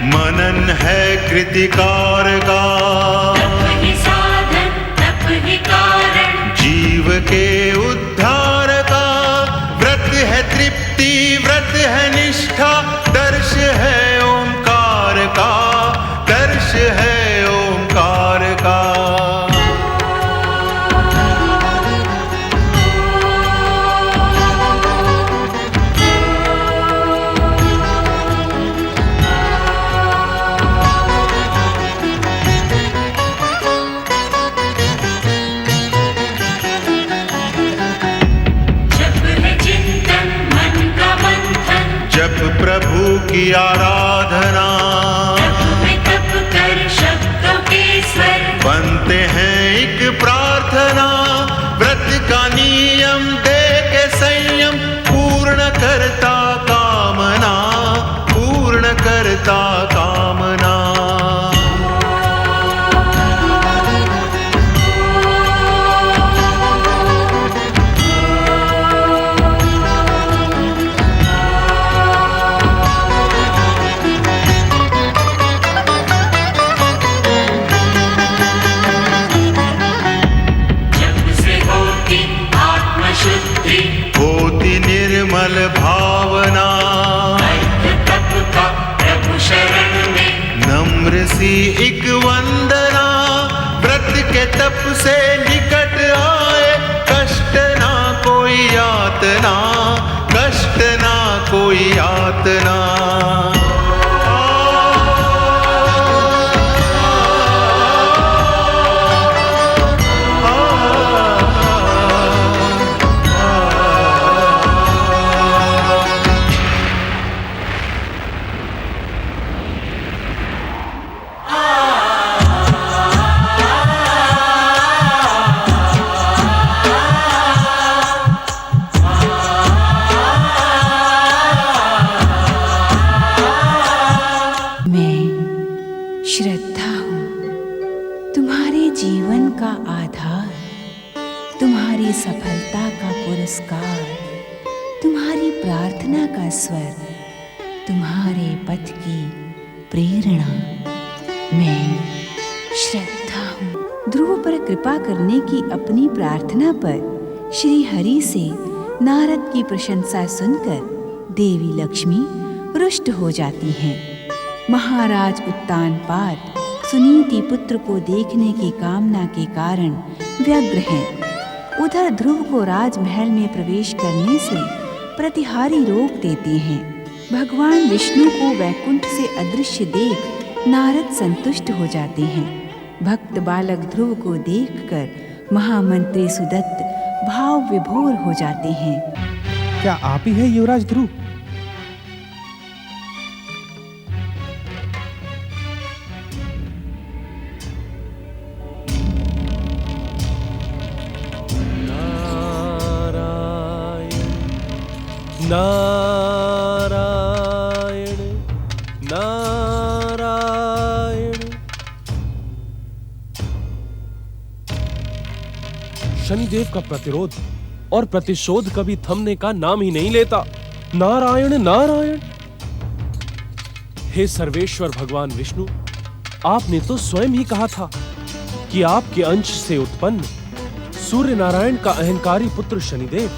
मनन है कृतिकार का, तप ही साधन तप ही कारण, जीव के उद्धार का। व्रत है तृप्ति व्रत है निष्ठा, दर्श है ओंकार का, दर्श है ओंकार का। जप प्रभु की आराधना, तप कर शब्दों के स्वर, बनते हैं एक प्रार्थना। व्रत का नियम दे के संयम, पूर्ण करता कामना, पूर्ण करता कामना। होती निर्मल भावना, तप का प्रभु शरण में, नम्र सी एक वंदना। व्रत के तप से निकट आए, कष्ट ना कोई यातना, कष्ट ना कोई यातना। श्रद्धा हूँ, तुम्हारे जीवन का आधार, तुम्हारी सफलता का पुरस्कार, तुम्हारी प्रार्थना का स्वर, तुम्हारे पथ की प्रेरणा। मैं श्रद्धा हूँ। ध्रुव पर कृपा करने की अपनी प्रार्थना पर श्री हरि से नारद की प्रशंसा सुनकर देवी लक्ष्मी रुष्ट हो जाती हैं। महाराज उत्तानपाद सुनीति पुत्र को देखने की कामना के कारण व्यग्र हैं। उधर ध्रुव को राजमहल में प्रवेश करने से प्रतिहारी रोक देते हैं। भगवान विष्णु को वैकुंठ से अदृश्य देख नारद संतुष्ट हो जाते हैं। भक्त बालक ध्रुव को देखकर महामंत्री सुदत्त भाव विभोर हो जाते हैं। क्या आप ही है युवराज ध्रुव? नारायण नारायण। शनिदेव का प्रतिरोध और प्रतिशोध कभी थमने का नाम ही नहीं लेता। नारायण नारायण। हे सर्वेश्वर भगवान विष्णु, आपने तो स्वयं ही कहा था कि आपके अंश से उत्पन्न सूर्य नारायण का अहंकारी पुत्र शनिदेव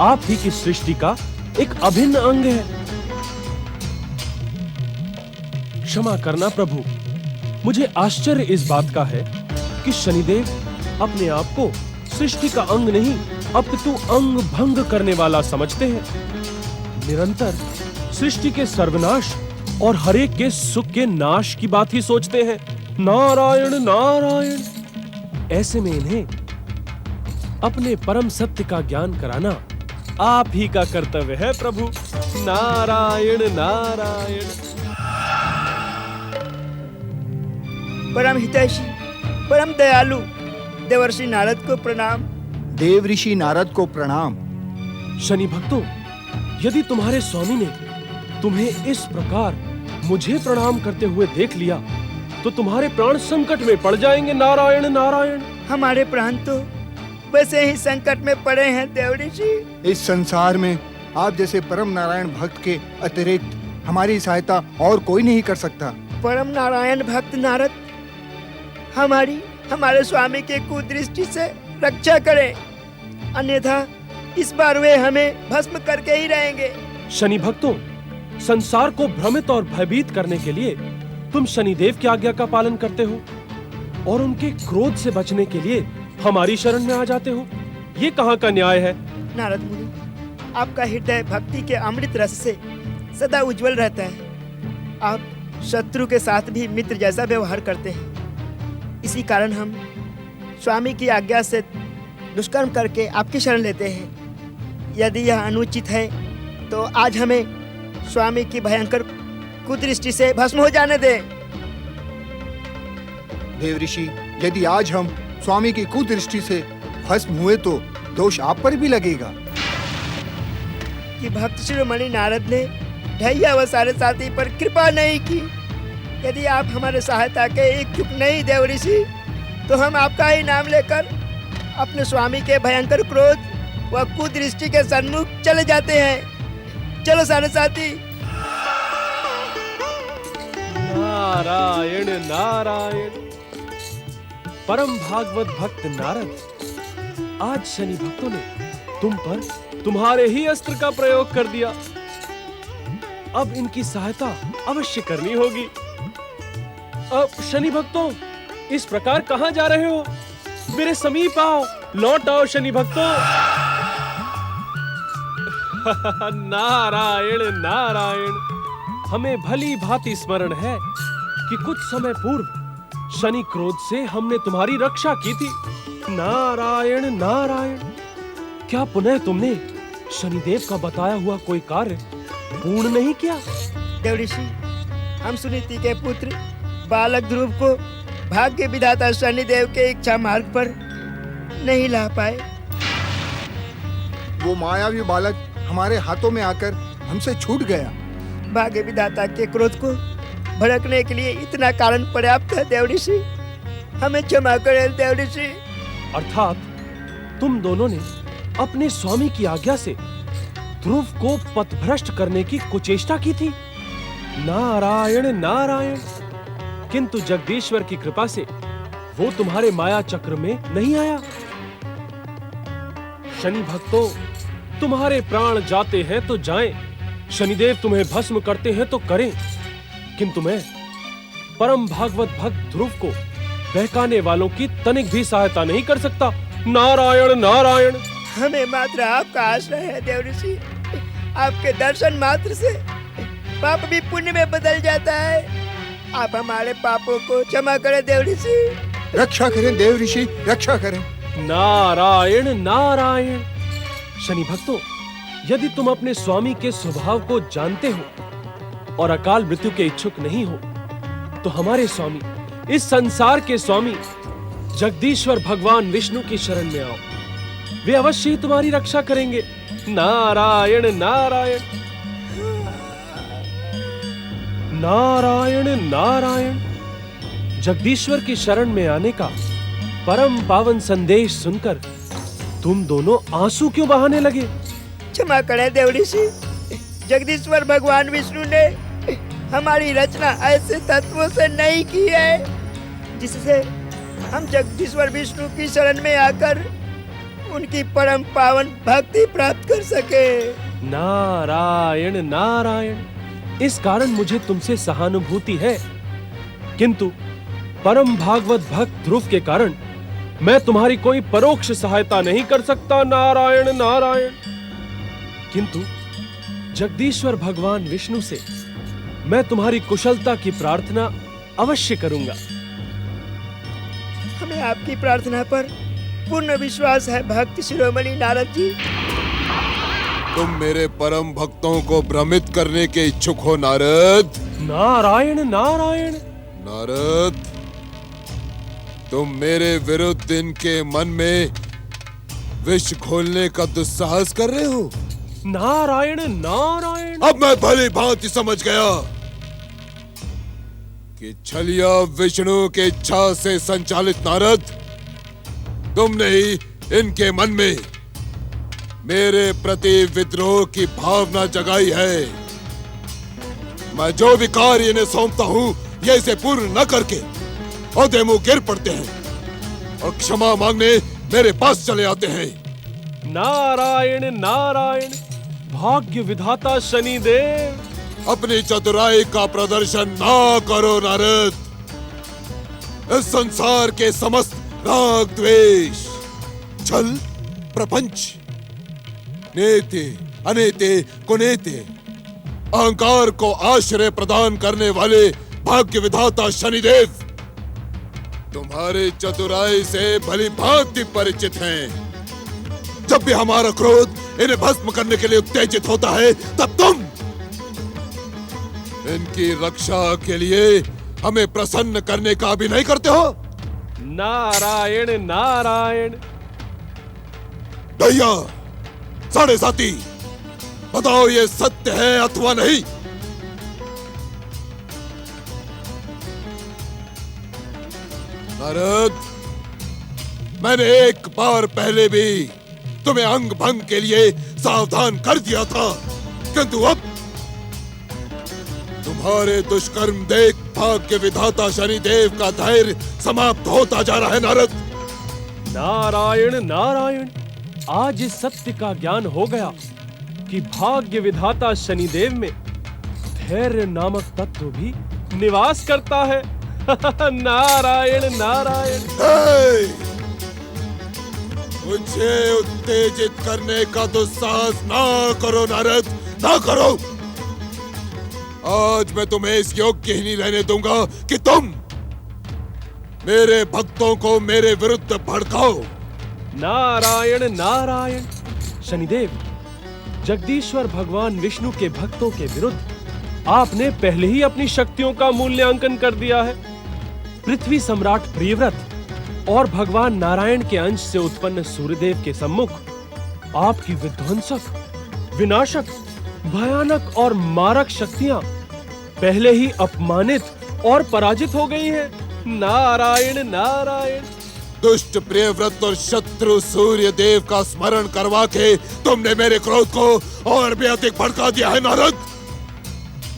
आप ही की सृष्टि का एक अभिन्न अंग है। क्षमा करना प्रभु, मुझे आश्चर्य इस बात का है कि शनिदेव अपने आप को सृष्टि का अंग नहीं अपितु अंग भंग करने वाला समझते हैं। निरंतर सृष्टि के सर्वनाश और हरेक के सुख के नाश की बात ही सोचते हैं। नारायण नारायण। ऐसे में इन्हें अपने परम सत्य का ज्ञान कराना आप ही का कर्तव्य है प्रभु। नारायण नारायण। परम हितैषी, परम दयालु देवर्षि नारद को प्रणाम। देव ऋषि नारद को प्रणाम। शनि भक्तों, यदि तुम्हारे स्वामी ने तुम्हें इस प्रकार मुझे प्रणाम करते हुए देख लिया तो तुम्हारे प्राण संकट में पड़ जाएंगे। नारायण नारायण। हमारे प्राण तो वैसे ही संकट में पड़े हैं देव ऋषि। इस संसार में आप जैसे परम नारायण भक्त के अतिरिक्त हमारी सहायता और कोई नहीं कर सकता। परम नारायण भक्त नारद हमारे स्वामी के कुदृष्टि से रक्षा करें, अन्यथा इस बार वे हमें भस्म करके ही रहेंगे। शनि भक्तों, संसार को भ्रमित और भयभीत करने के लिए तुम शनिदेव की आज्ञा का पालन करते हो और उनके क्रोध से बचने के लिए हमारी शरण में आ जाते हो। ये कहाँ का न्याय है? नारद मुनि, आपका हृदय भक्ति के अमृत रस से सदा उज्जवल रहता है। आप शत्रु के साथ भी मित्र जैसा व्यवहार करते हैं। इसी कारण हम स्वामी की आज्ञा से दुष्कर्म करके आपकी शरण लेते हैं। यदि यह अनुचित है तो आज हमें स्वामी की भयंकर कुदृष्टि से भस्म हो जाने दें। देव ऋषि, यदि आज हम स्वामी की कुदृष्टि से भस्म हुए तो दोष आप पर भी लगेगा। कि भक्त शिरोमणि नारद ने ढैया व सारे साथी पर कृपा नहीं की। यदि आप हमारे सहायता के इच्छुक नहीं देव ऋषि, तो हम आपका ही नाम लेकर अपने स्वामी के भयंकर क्रोध व कुदृष्टि के सन्मुख चले जाते हैं। चलो सारे साथी। नारायण नारायण। परम भागवत भक्त नारद, आज शनि भक्तों ने तुम पर तुम्हारे ही अस्त्र का प्रयोग कर दिया। अब इनकी सहायता अवश्य करनी होगी। अब शनि भक्तों, इस प्रकार कहां जा रहे हो? मेरे समीप आओ, लौट आओ शनि भक्तों। नारायण नारायण। हमें भली भांति स्मरण है कि कुछ समय पूर्व शनि क्रोध से हमने तुम्हारी रक्षा की थी। नारायण नारायण। क्या पुनः तुमने शनिदेव का बताया हुआ कोई कार्य पूर्ण नहीं किया? देव ऋषि, हम सुनीति के पुत्र बालक ध्रुव को भाग्य विधाता शनिदेव के इच्छा मार्ग पर नहीं ला पाए। वो मायावी बालक हमारे हाथों में आकर हमसे छूट गया। भाग्य विधाता के क्रोध को भड़कने के लिए इतना कारण पर्याप्त है देव ऋषि। हमें क्षमा करें देव ऋषि। अर्थात तुम दोनों ने अपने स्वामी की आज्ञा से ध्रुव को पथभ्रष्ट करने की कुचेष्टा की थी। नारायण नारायण। किंतु जगदीश्वर की कृपा से वो तुम्हारे माया चक्र में नहीं आया। शनि भक्तों, तुम्हारे प्राण जाते हैं तो जाएं, शनिदेव तुम्हें भस्म करते हैं तो करें, किंतु मैं परम भागवत भक्त ध्रुव को बहकाने वालों की तनिक भी सहायता नहीं कर सकता। नारायण नारायण। हमें मात्र आपका आश्रय है देव ऋषि। आपके दर्शन मात्र से पाप भी पुण्य में बदल जाता है। आप हमारे पापों को क्षमा करें देव ऋषि। रक्षा करें देव ऋषि, रक्षा करें। नारायण नारायण। शनि भक्तों, यदि तुम अपने स्वामी के स्वभाव को जानते हो और अकाल मृत्यु के इच्छुक नहीं हो तो हमारे स्वामी, इस संसार के स्वामी जगदीश्वर भगवान विष्णु की शरण में आओ। वे अवश्य ही तुम्हारी रक्षा करेंगे। नारायण नारायण। नारायण नारायण। जगदीश्वर की शरण में आने का परम पावन संदेश सुनकर तुम दोनों आंसू क्यों बहाने लगे? क्षमा करें देव ऋषि। जगदीश्वर भगवान विष्णु ने हमारी रचना ऐसे तत्वों से नहीं की है जिससे हम जगदीश्वर विष्णु की शरण में आकर उनकी परम पावन भक्ति प्राप्त कर सके। नारायण नारायण। इस कारण मुझे तुमसे सहानुभूति है, किंतु परम भागवत भक्त ध्रुव के कारण मैं तुम्हारी कोई परोक्ष सहायता नहीं कर सकता। नारायण नारायण। किंतु जगदीश्वर भगवान विष्णु से मैं तुम्हारी कुशलता की प्रार्थना अवश्य करूंगा। हमें आपकी प्रार्थना पर पूर्ण विश्वास है भक्त शिरोमणि नारद जी। तुम मेरे परम भक्तों को भ्रमित करने के इच्छुक हो नारद। नारायण नारायण। नारद, तुम मेरे विरुद्ध इनके मन में विष घोलने का दुस्साहस कर रहे हो। नारायण नारायण। अब मैं भली भांति समझ गया कि छलिया विष्णु के इच्छा से संचालित नारद, तुमने ही इनके मन में मेरे प्रति विद्रोह की भावना जगाई है। मैं जो भी कार्य इन्हें सौंपता हूँ ये इसे पूर्ण न करके औदे मुंह गिर पड़ते हैं और क्षमा मांगने मेरे पास चले आते हैं। नारायण नारायण। भाग्य विधाता शनिदेव, अपनी चतुराई का प्रदर्शन ना करो नारद। इस संसार के समस्त राग द्वेष, छल, प्रपंच, नेते अनेते कुनेते, अहंकार को आश्रय प्रदान करने वाले भाग्य विधाता शनिदेव तुम्हारी चतुराई से भली भांति परिचित हैं। जब भी हमारा क्रोध इन्हें भस्म करने के लिए उत्तेजित होता है तब तुम इनकी रक्षा के लिए हमें प्रसन्न करने का भी नहीं करते हो। नारायण नारायण। भैया साढ़े साथी, बताओ ये सत्य है अथवा नहीं। नारद, मैंने एक बार पहले भी तुम्हें अंग भंग के लिए सावधान कर दिया था, किंतु अब तुम्हारे दुष्कर्म देख भाग्य विधाता शनिदेव का धैर्य समाप्त होता जा रहा है। नारद, नारायण नारायण। आज इस सत्य का ज्ञान हो गया कि भाग्य विधाता शनिदेव में धैर्य नामक तत्व भी निवास करता है। नारायण नारायण। मुझे उत्तेजित करने का दुस्साहस ना करो नारद, ना करो। आज मैं तुम्हें इस योग्य ही नहीं रहने दूंगा कि तुम मेरे भक्तों को मेरे विरुद्ध भड़काओ। नारायण नारायण। शनिदेव, जगदीश्वर भगवान विष्णु के भक्तों के विरुद्ध आपने पहले ही अपनी शक्तियों का मूल्यांकन कर दिया है। पृथ्वी सम्राट प्रियव्रत और भगवान नारायण के अंश से उत्पन्न सूर्यदेव के सम्मुख आपकी विध्वंसक, विनाशक, भयानक और मारक शक्तियां पहले ही अपमानित और पराजित हो गई हैं। नारायण नारायण। दुष्ट प्रियव्रत और शत्रु सूर्य देव का स्मरण करवा के तुमने मेरे क्रोध को और भी अधिक भड़का दिया है। नारद,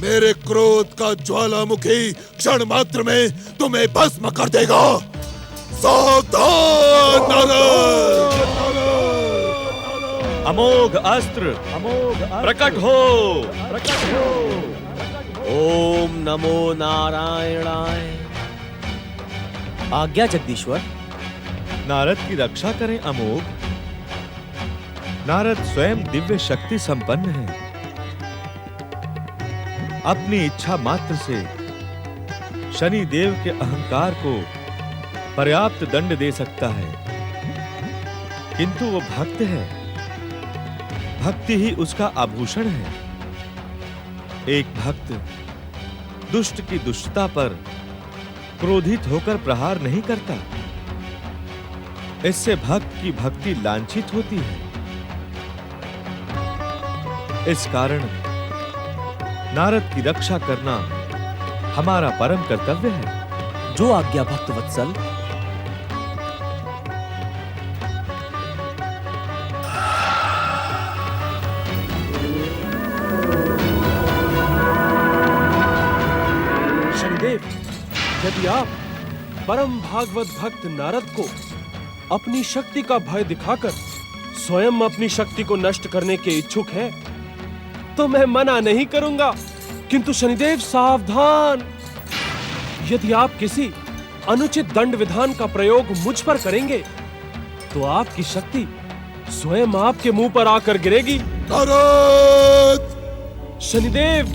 मेरे क्रोध का ज्वालामुखी क्षण मात्र में तुम्हें भस्म कर देगा। सावधान नारद। अमोघ अस्त्र प्रकट हो। ओम नमो नारायणाय। आज्ञा जगदीश्वर। नारद की रक्षा करें अमोघ। नारद स्वयं दिव्य शक्ति संपन्न है, अपनी इच्छा मात्र से शनि देव के अहंकार को पर्याप्त दंड दे सकता है, किंतु वो भक्त है, भक्ति ही उसका आभूषण है। एक भक्त दुष्ट की दुष्टता पर क्रोधित होकर प्रहार नहीं करता, इससे भक्त की भक्ति लांछित होती है। इस कारण नारद की रक्षा करना हमारा परम कर्तव्य है। जो आज्ञा भक्त वत्सल। शनिदेव, यदि आप परम भागवत भक्त नारद को अपनी शक्ति का भय दिखाकर स्वयं अपनी शक्ति को नष्ट करने के इच्छुक हैं, तो मैं मना नहीं करूंगा। किंतु शनिदेव सावधान, यदि आप किसी अनुचित दंड विधान का प्रयोग मुझ पर करेंगे तो आपकी शक्ति स्वयं आपके मुंह पर आकर गिरेगी। नारद! शनिदेव,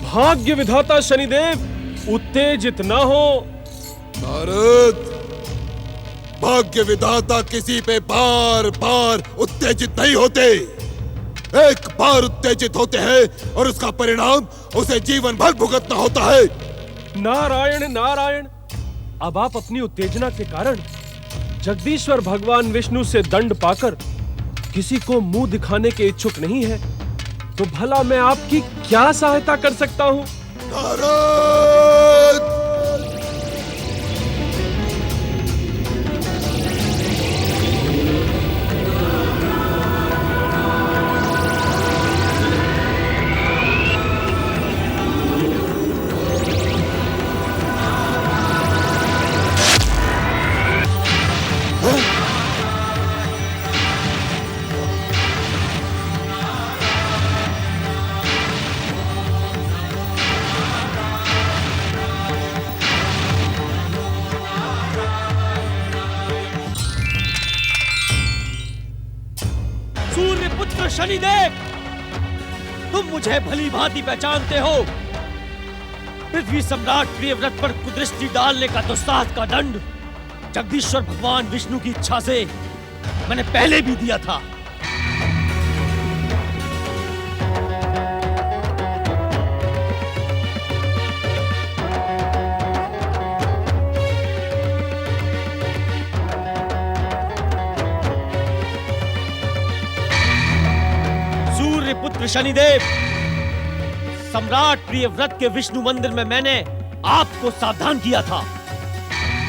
भाग्य विधाता शनिदेव, उत्तेजित न हो। नारद, भाग्य विधाता किसी पे बार बार उत्तेजित नहीं होते। एक बार उत्तेजित होते हैं और उसका परिणाम उसे जीवन भर भुगतना होता है। नारायण नारायण, अब आप अपनी उत्तेजना के कारण जगदीश्वर भगवान विष्णु से दंड पाकर किसी को मुंह दिखाने के इच्छुक नहीं है, तो भला मैं आपकी क्या सहायता कर सकता हूं? नारद! सूर्यपुत्र शनिदेव, तुम मुझे भली भांति पहचानते हो। पृथ्वी सम्राट प्रियव्रत पर कुदृष्टि डालने का दुस्साहस का दंड जगदीश्वर भगवान विष्णु की इच्छा से मैंने पहले भी दिया था। सूर्यपुत्र शनिदेव, सम्राट प्रियव्रत के विष्णु मंदिर में मैंने आपको सावधान किया था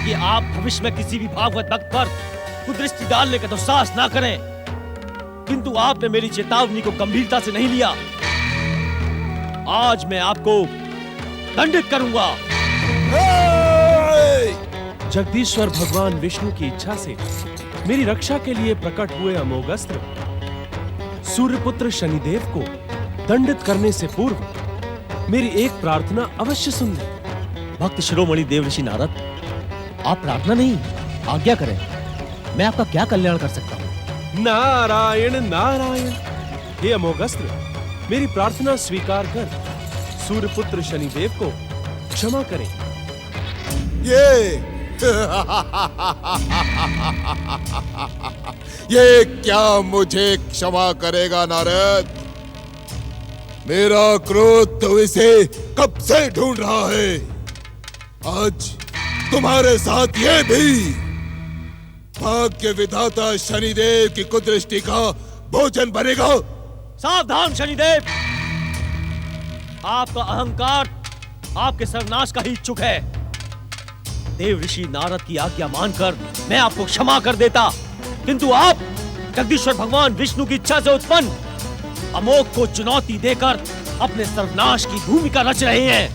कि आप भविष्य में किसी भी भागवत भक्त पर कुदृष्टि डालने का दुस्साहस ना करें, किंतु आपने मेरी चेतावनी को गंभीरता से नहीं लिया। आज मैं आपको दंडित करूंगा। जगदीश्वर भगवान विष्णु की इच्छा से मेरी रक्षा के लिए प्रकट हुए अमोघ अस्त्र सूर्यपुत्र शनिदेव को दंडित करने से पूर्व मेरी एक प्रार्थना अवश्य सुन लें। भक्त शिरोमणि देवऋषि नारद, आप प्रार्थना नहीं, आज्ञा करें। मैं आपका क्या कल्याण कर सकता हूँ? नारायण नारायण, हे अमोघ अस्त्र, मेरी प्रार्थना स्वीकार कर सूर्यपुत्र शनिदेव को क्षमा करें। ये क्या मुझे क्षमा करेगा नारद? मेरा क्रोध तो इसे कब से ढूंढ रहा है। आज तुम्हारे साथ ये भी भाग्य विधाता शनिदेव की कुदृष्टि का भोजन बनेगा। सावधान शनिदेव, आपका अहंकार आपके सर्वनाश का ही इच्छुक है। देव ऋषि नारद की आज्ञा मानकर मैं आपको क्षमा कर देता, किंतु आप जगदीश्वर भगवान विष्णु की इच्छा से उत्पन्न अमोघ को चुनौती देकर अपने सर्वनाश की भूमिका रच रहे हैं।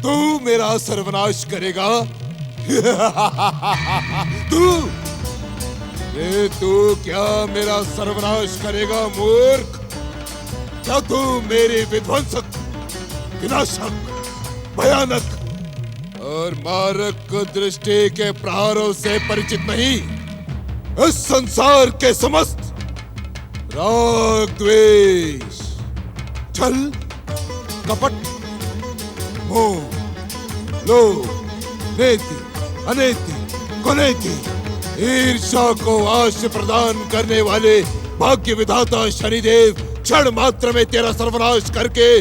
तू मेरा सर्वनाश करेगा? तू क्या मेरा सर्वनाश करेगा मूर्ख? क्या तू मेरी विध्वंसक, विनाशक, भयानक और मारक कुदृष्टि के प्रहारों से परिचित नहीं? इस संसार के समस्त राग, द्वेष, छल, कपट, मोह, लोभ, नेति, अनेति, कुनेति, ईर्ष्या को आश्रय प्रदान करने वाले भाग्य विधाता शनिदेव क्षण मात्र में तेरा सर्वनाश करके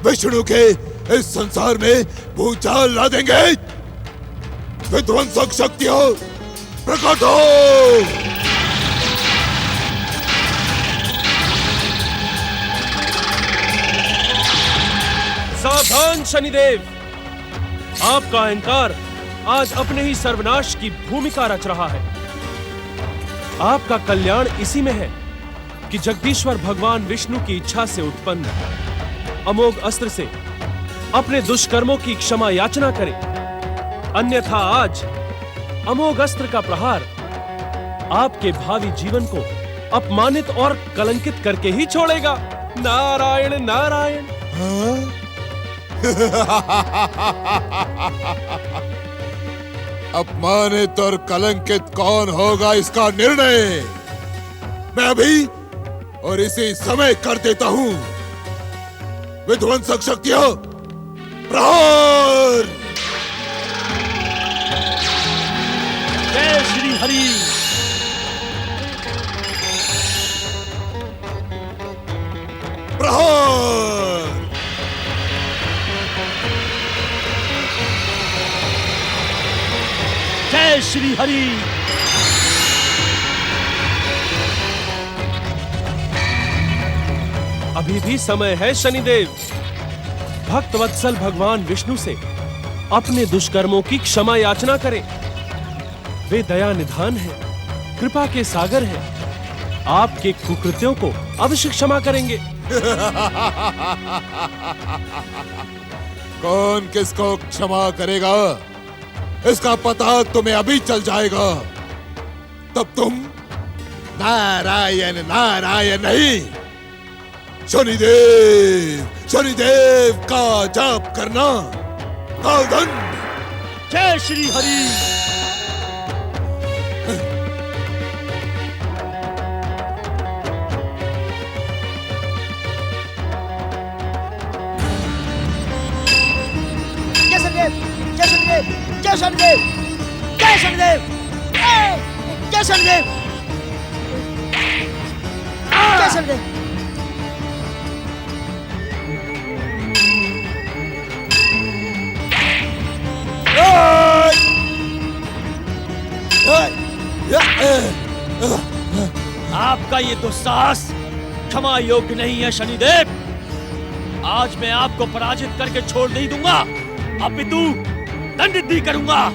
विष्णु के इस संसार में भूचाल ला देंगे। विध्वंसक शक्तियों प्रकट हो। सावधान शनिदेव, आपका अहंकार आज अपने ही सर्वनाश की भूमिका रच रहा है। आपका कल्याण इसी में है कि जगदीश्वर भगवान विष्णु की इच्छा से उत्पन्न अमोघ अस्त्र से अपने दुष्कर्मों की क्षमा याचना करें, अन्यथा आज अमोघ अस्त्र का प्रहार आपके भावी जीवन को अपमानित और कलंकित करके ही छोड़ेगा। नारायण नारायण। अपमानित और कलंकित कौन होगा, इसका निर्णय मैं अभी और इसी समय कर देता हूं। विध्वंसक शक्तियों प्रहार। जय श्री हरि। जय श्री हरि। अभी भी समय है शनिदेव। भक्त वत्सल भगवान विष्णु से अपने दुष्कर्मों की क्षमा याचना करें। वे दया निधान हैं, कृपा के सागर हैं। आपके कुकृत्यों को अवश्य क्षमा करेंगे। कौन किसको क्षमा करेगा इसका पता तुम्हें अभी चल जाएगा। तब तुम नारायण नारायण नहीं, शनिदेव शनिदेव का जाप करना। कालदंड। जय श्री हरि। जय शनिदेव, जय शनिदेव, जय शनिदेव, जय शनिदेव, जय शनिदेव, जय शनिदेव। आपका ये दुस्साहस क्षमा योग्य नहीं है शनिदेव। आज मैं आपको पराजित करके छोड़ नहीं दूंगा, अपितु दंडित भी करूंगा।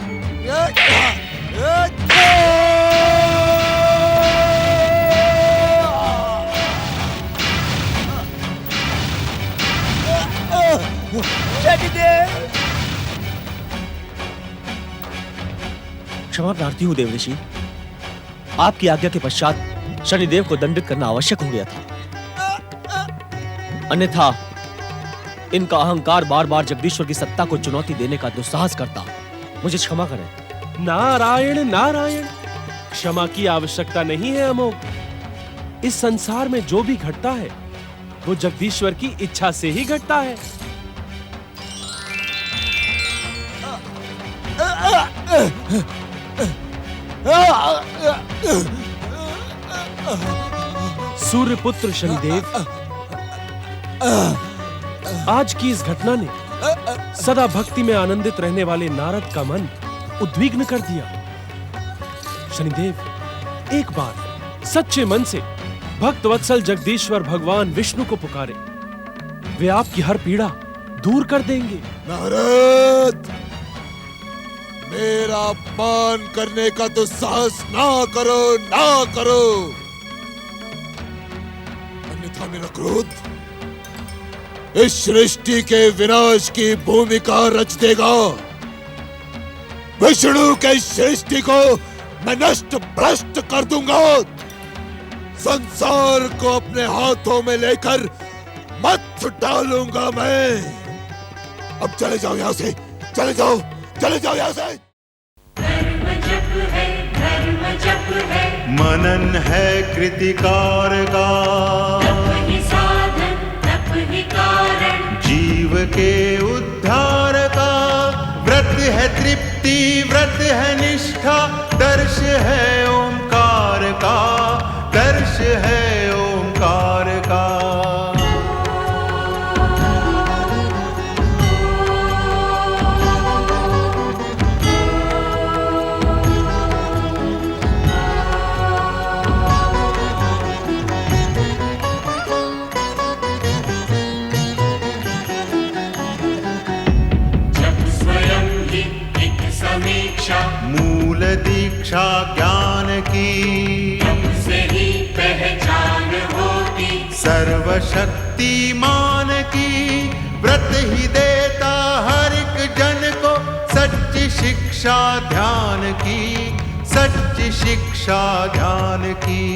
क्षमा प्रार्थी हूं देव ऋषि। आपकी आज्ञा के पश्चात शनिदेव को दंडित करना आवश्यक हो गया था, अन्यथा इनका अहंकार बार बार जगदीश्वर की सत्ता को चुनौती देने का दुस्साहस करता। मुझे क्षमा करें। नारायण नारायण, क्षमा की आवश्यकता नहीं है अमोघ। इस संसार में जो भी घटता है वो जगदीश्वर की इच्छा से ही घटता है। सूर्यपुत्र शनिदेव, आज की इस घटना ने सदा भक्ति में आनंदित रहने वाले नारद का मन उद्विग्न कर दिया। शनिदेव, एक बार सच्चे मन से भक्त वत्सल जगदीश्वर भगवान विष्णु को पुकारे, वे आपकी हर पीड़ा दूर कर देंगे। नारद, मेरा अपमान करने का तो साहस ना करो, ना करो, अन्यथा मेरा क्रोध इस सृष्टि के विनाश की भूमिका रच देगा। विष्णु के सृष्टि को मैं नष्ट भ्रष्ट कर दूंगा। संसार को अपने हाथों में लेकर मत डालूंगा मैं। अब चले जाओ यहां से, चले जाओ, चले जाओ यहां से। धर्म जप है, धर्म जप है, मनन है कृतिकार का, तप ही साधन, तप ही कारण, जीव के उद्धार का। व्रत है तृप्ति, व्रत है निष्ठा, दर्श है ओंकार का, दर्श है ओंकार का। मूल दीक्षा ज्ञान की, से ही पहचान होती, सर्वशक्तिमान की। व्रत ही देता हर एक जन को सच्ची शिक्षा ध्यान की, सच्ची शिक्षा ध्यान की।